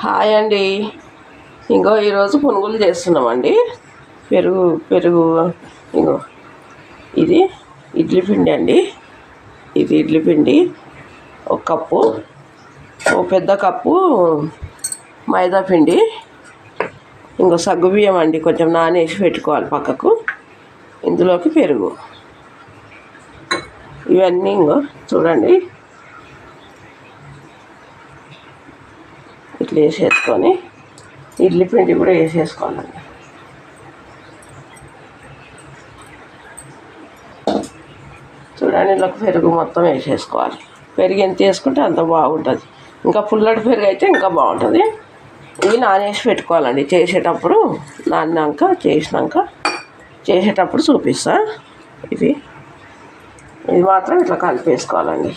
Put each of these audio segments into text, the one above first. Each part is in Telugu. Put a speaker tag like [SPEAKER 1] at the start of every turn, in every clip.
[SPEAKER 1] హాయ్ అండి. ఇంకో ఈరోజు పునుగులు చేస్తున్నామండి. పెరుగు పెరుగు ఇంకో ఇది ఇడ్లీ పిండి అండి. ఇది ఇడ్లీ పిండి ఒక కప్పు, ఒక పెద్ద కప్పు మైదా పిండి, ఇంకో సగ్గుబియ్యం అండి, కొంచెం నానేసి పెట్టుకోవాలి పక్కకు. ఇందులోకి పెరుగు, ఇవన్నీ ఇంకో చూడండి ఇట్లా వేసేసుకొని ఇడ్లీ పిండి కూడా వేసేసుకోవాలండి. చూడండి ఇలా పెరుగు మొత్తం వేసేసుకోవాలి. పెరుగు ఎంత వేసుకుంటే అంత బాగుంటుంది. ఇంకా పుల్లటి పెరుగు అయితే ఇంకా బాగుంటుంది. ఇవి నానేసి పెట్టుకోవాలండి. చేసేటప్పుడు చేసేటప్పుడు చూపిస్తా. ఇది మాత్రం ఇట్లా కలిపేసుకోవాలండి.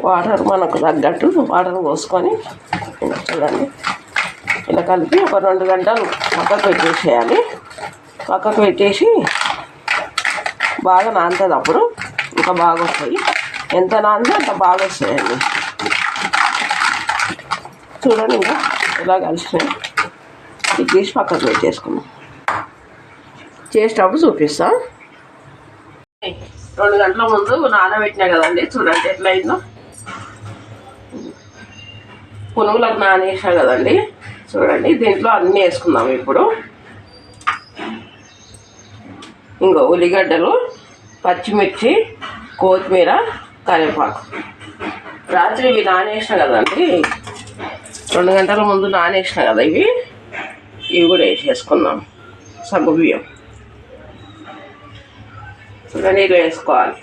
[SPEAKER 1] వాటర్ మనకు తగ్గట్టు వాటర్ పోసుకొని చూడండి ఇలా కలిపి ఒక 2 గంటలు పక్కకు పెట్టేసేయాలి. పక్కకు పెట్టేసి బాగా నానుతుంది. అప్పుడు ఇంకా బాగా వస్తాయి. ఎంత నానితే అంత బాగా వస్తాయండి. చూడండి ఇంకా ఇలా కలిసినాయి. ఇది తీసి పక్కకు పెట్టేసుకున్నాం. చేసేటప్పుడు చూపిస్తాం. 2 గంటల ముందు నానబెట్టినా కదండి. చూడండి ఎట్లా అయిందో. పునుగులకు నానేసా కదండి. చూడండి దీంట్లో అన్నీ వేసుకుందాం. ఇప్పుడు ఇంకో ఉల్లిగడ్డలు, పచ్చిమిర్చి, కొత్తిమీర, కరివేపాకు. రాత్రి ఇవి నానేసిన కదండి. 2 గంటల ముందు నానేసిన కదా ఇవి కూడా వేసేసుకుందాం. సగ్గుబియ్యం చూడండి ఇలా వేసుకోవాలి.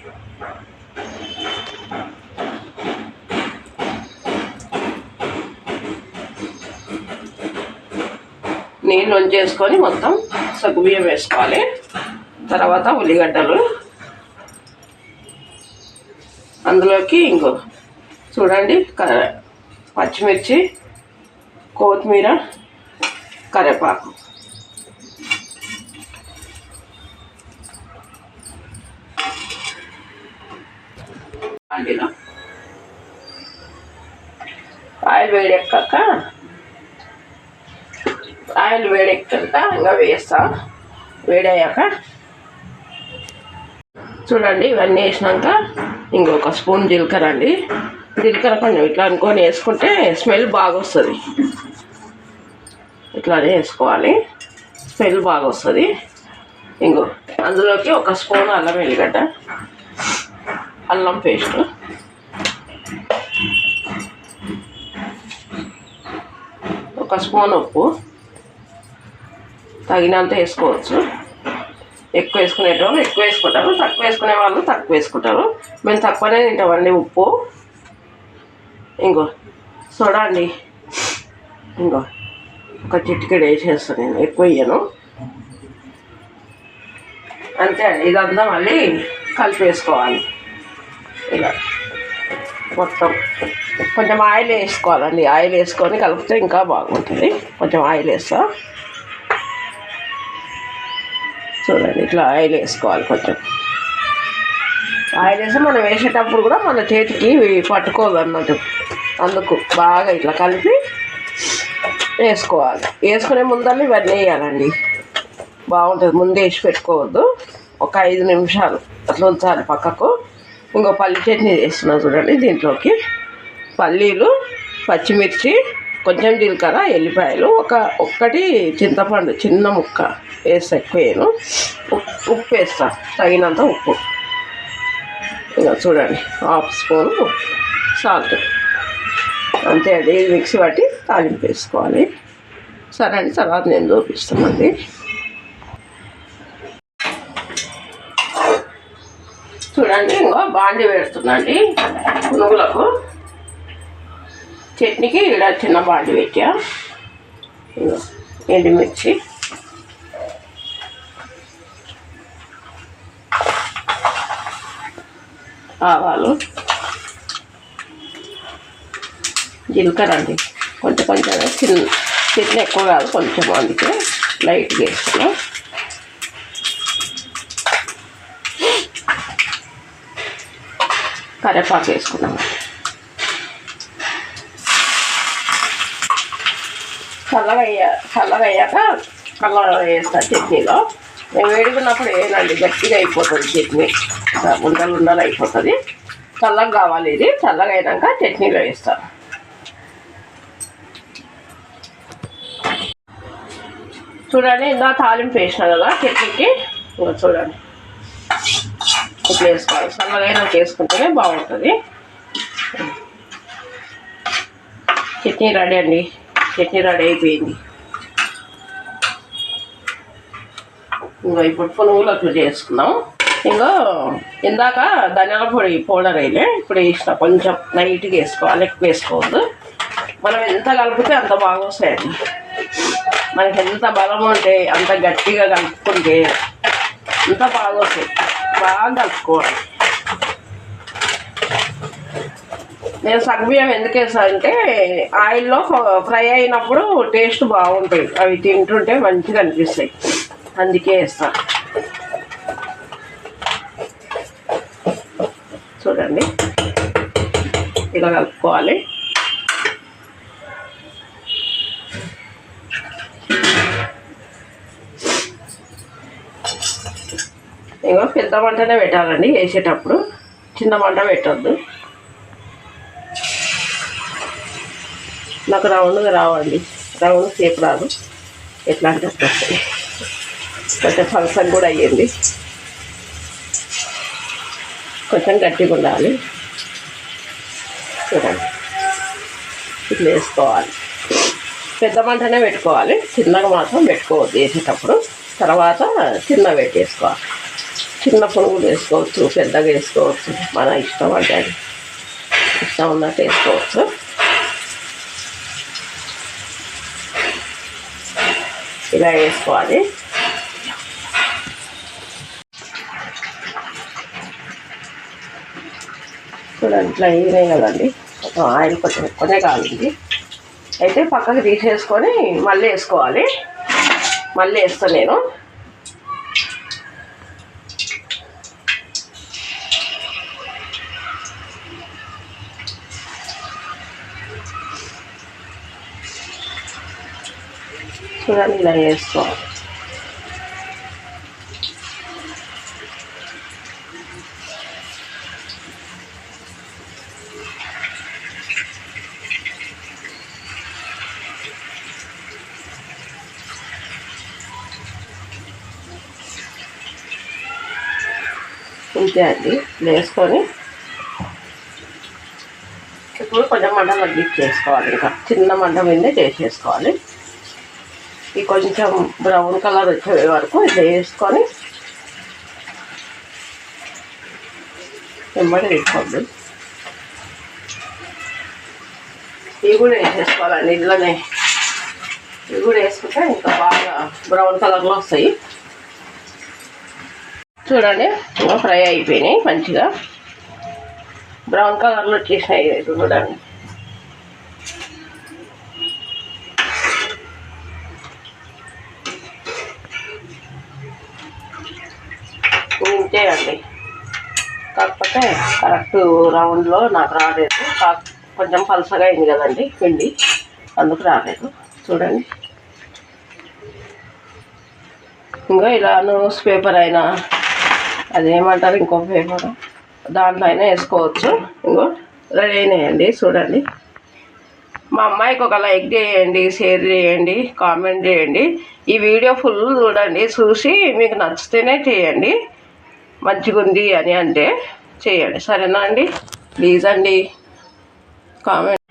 [SPEAKER 1] నీళ్ళు వంచేసుకొని మొత్తం సగ్గుబియ్యం వేసుకోవాలి. తర్వాత ఉల్లిగడ్డలు, అందులోకి ఇంకో చూడండి పచ్చిమిర్చి, కొత్తిమీర, కరివేపాకు. అందులో ఆయిల్ వేడెక్కాక ఇంకా వేస్తా. వేడయ్యాక చూడండి ఇవన్నీ వేసినాక ఇంకొక స్పూన్ జీలకర్ర అండి. జీలకర్ర కొంచెం ఇట్లా అనుకొని వేసుకుంటే స్మెల్ బాగా వస్తుంది. ఇట్లానే వేసుకోవాలి, స్మెల్ బాగా వస్తుంది. ఇంకో అందులోకి ఒక స్పూన్ అల్లం వెల్లిగడ్డ, అల్లం పేస్ట్, ఒక స్పూన్ ఉప్పు తగినంత వేసుకోవచ్చు. ఎక్కువ వేసుకునేటోళ్ళు ఎక్కువ వేసుకుంటారు, తక్కువ వేసుకునే వాళ్ళు తక్కువ వేసుకుంటారు. మేము తక్కువనే తింటామండి ఉప్పు. ఇంకో సోడా అండి, ఇంకో ఒక చిటికెడు వేసేస్తాను. నేను ఎక్కువ వేయను. అంతే అండి. ఇదంతా మళ్ళీ కలిపేసుకోవాలి. ఇలా మొత్తం కొంచెం ఆయిల్ వేసుకోవాలండి. ఆయిల్ వేసుకొని కలిపితే ఇంకా బాగుంటుంది. కొంచెం ఆయిల్ వేస్తా. చూడండి ఇట్లా ఆయిల్ వేసుకోవాలి. కొంచెం ఆయిల్ వేస్తే మనం వేసేటప్పుడు కూడా మన చేతికి పట్టుకోదు అన్నట్టు. అందుకు బాగా ఇట్లా కలిపి వేసుకోవాలి. వేసుకునే ముందర ఇవన్నీ వేయాలండి. బాగుంటుంది. ముందే వేసి పెట్టుకోవద్దు. ఒక 5 నిమిషాలు అట్లా ఉంచాలి పక్కకు. ఇంకో పల్లి చట్నీ చేస్తున్నా చూడండి. దీంట్లోకి పల్లీలు, పచ్చిమిర్చి, కొంచెం జీలకర్ర, ఎల్లిపాయలు, ఒక్కటి చింతపండు చిన్న ముక్క వేస్తా. ఎక్కువ వేయను. ఉప్పు వేస్తా, తగినంత ఉప్పు. ఇంకా చూడండి 1/2 స్పూను సాల్ట్. అంతే అండి. ఇది మిక్సీ పట్టి తాలింపు వేసుకోవాలి. సరే అండి, తర్వాత నేను చూపిస్తానండి. చూడండి ఇంకో బాండి పెడుతుందండి. పునుగులకు చట్నీకి ఇలా చిన్న బాండి పెట్టా. ఎండుమిర్చి, ఆవాలు, జీలకర్ర అండి. కొంచెం చట్నీ ఎక్కువ కాదు, కొంచెం అందుకే లైట్గా వేస్తున్నాం. కరివేపాకు వేసుకున్నాము. చల్లగా అయ్యాక కలర్ వేస్తా చట్నీలో. నేను వేడుకున్నప్పుడు ఏనండి గట్టిగా అయిపోతుంది చట్నీ, ఉండలు ఉండలు అయిపోతుంది. చల్లగా కావాలి, ఇది చల్లగా అయినాక చట్నీలో వేస్తాను. చూడండి, ఇందా తాలింపు వేసిన కదా చట్నీకి, ఇంకా చూడండి ఇట్లా వేసుకోవాలి. చల్లగా అయినాక వేసుకుంటేనే బాగుంటుంది. చట్నీ రెడీ అండి, చట్నీ రెడీ అయిపోయింది. ఇంకా ఇప్పుడు పునుగులు అట్లా చేసుకున్నాం. ఇంకా ఇందాక ధనియాల పొడి పౌడర్ వేయలే, ఇప్పుడు వేసిన కొంచెం లైట్గా వేసుకోవాలి, ఎక్కువ వేసుకోవద్దు. మనం ఎంత కలిపితే అంత బాగా వస్తాయండి. మనకి ఎంత బలం ఉంటే అంత గట్టిగా కలుపుకుంటే అంత బాగా వస్తాయి. బాగా కలుపుకోవాలి. నేను సగ్గుబియ్యం ఎందుకు వేసానంటే ఆయిల్లో ఫ్రై అయినప్పుడు టేస్ట్ బాగుంటాయి, అవి తింటుంటే మంచిగా అనిపిస్తాయి, అందుకే వేస్తాను. చూడండి ఇలా కలుపుకోవాలి. ఇంకా పెద్ద మంటనే పెట్టాలండి వేసేటప్పుడు, చిన్న మంట పెట్టద్దు. నాకు రౌండ్గా రావండి, రౌండ్ షేప్ రాదు, ఎట్లా అంటే వస్తాయి. కొంచెం ఫంక్షన్ కూడా అయ్యింది, కొంచెం గట్టిగా ఉండాలి. చూడండి ఇట్లా వేసుకోవాలి. పెద్ద మంటనే పెట్టుకోవాలి, చిన్నగా మాత్రం పెట్టుకోవద్దు వేసేటప్పుడు. తర్వాత చిన్న పెట్టేసుకోవాలి. చిన్న పునుగులు వేసుకోవచ్చు, పెద్దగా వేసుకోవచ్చు, మన ఇష్టం అంటే అది ఇష్టం ఉన్నట్టు వేసుకోవచ్చు. ఇలా వేసుకోవాలి. చూడండి ఇట్లా వేయలేదు కదండి, కొంచెం ఆయిల్ కొంచెం ఎక్కువనే కాలింది. అయితే పక్కకి తీసేసుకొని మళ్ళీ వేసుకోవాలి. మళ్ళీ వేస్తాను నేను. చూడండి ఇలా వేసుకోవాలి. ఇంతే అండి, వేసుకొని ఇప్పుడు కొంచెం మంట తగ్గించేసుకోవాలి. ఇంకా చిన్న మంట మీదే చేసేసుకోవాలి. ఈ కొంచెం బ్రౌన్ కలర్ వచ్చే వరకు ఇట్లా వేసుకొని వెంబడి వేసుకోండి. ఇవి కూడా వేసేసుకోవాలండి ఇంట్లోనే. ఇవి కూడా వేసుకుంటే ఇంకా బాగా బ్రౌన్ కలర్లో వస్తాయి. చూడండి ఇంకా ఫ్రై అయిపోయినాయి, మంచిగా బ్రౌన్ కలర్లో వచ్చేసినాయి. చూడండి ఇంతే అండి. కాకపోతే కరెక్ట్ రౌండ్లో నాకు రాలేదు, కొంచెం పలసగా అయింది కదండి పిండి, అందుకు రాలేదు. చూడండి ఇంకా ఇలా న్యూస్ పేపర్ అయినా అదేమంటారు ఇంకో పేపర్, దాంట్లో అయినా వేసుకోవచ్చు. ఇంకో రెడీ అయినాయండి. చూడండి, మా అమ్మాయికి ఒక లైక్ చేయండి, షేర్ చేయండి, కామెంట్ చేయండి. ఈ వీడియో ఫుల్ చూడండి, చూసి మీకు నచ్చితేనే చేయండి, మంచిగా ఉంది అని అంటే చేయండి, సరేనా అండి? ప్లీజ్ అండి కామెంట్.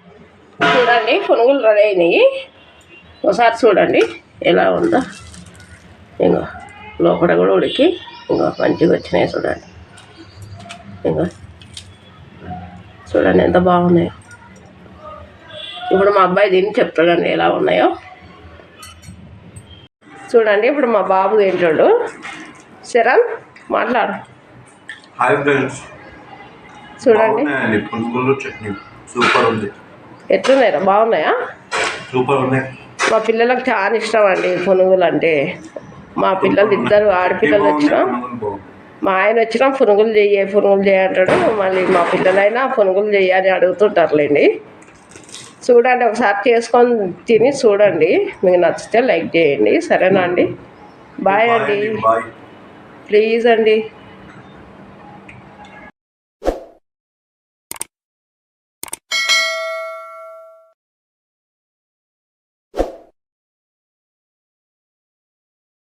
[SPEAKER 1] చూడండి పునుగులు రెడీ అయినాయి, ఒకసారి చూడండి ఎలా ఉందో. ఇంకా లోపల కూడా ఉడికి ఇంకా మంచిగా వచ్చినాయి. చూడండి ఇంకా చూడండి ఎంత బాగున్నాయో. ఇప్పుడు మా అబ్బాయి తిని చెప్తాడండి ఎలా ఉన్నాయో. చూడండి ఇప్పుడు మా బాబు తింటాడు. శరణ్ మాట్లాడు.
[SPEAKER 2] హాయ్ ఫ్రెండ్స్,
[SPEAKER 1] చూడండి
[SPEAKER 2] పునుగులు చట్నీ సూపర్ ఉంది.
[SPEAKER 1] ఎట్లున్నాయిరా? బాగున్నాయా?
[SPEAKER 2] సూపర్ ఉన్నాయి.
[SPEAKER 1] మా పిల్లలకు చాలా ఇష్టం అండి పునుగులు అంటే. మా పిల్లలు ఇద్దరు ఆడపిల్లలు వచ్చిన మా ఆయన వచ్చినా పునుగులు చెయ్యి అంటాడు. మళ్ళీ మా పిల్లలైనా పునుగులు చెయ్యని అడుగుతుంటారులేండి. చూడండి, ఒకసారి చేసుకొని తిని చూడండి. మీకు నచ్చితే లైక్ చేయండి. సరేనా అండి? బాయ్ అండి.
[SPEAKER 2] బాయ్.
[SPEAKER 1] ప్లీజ్ అండి.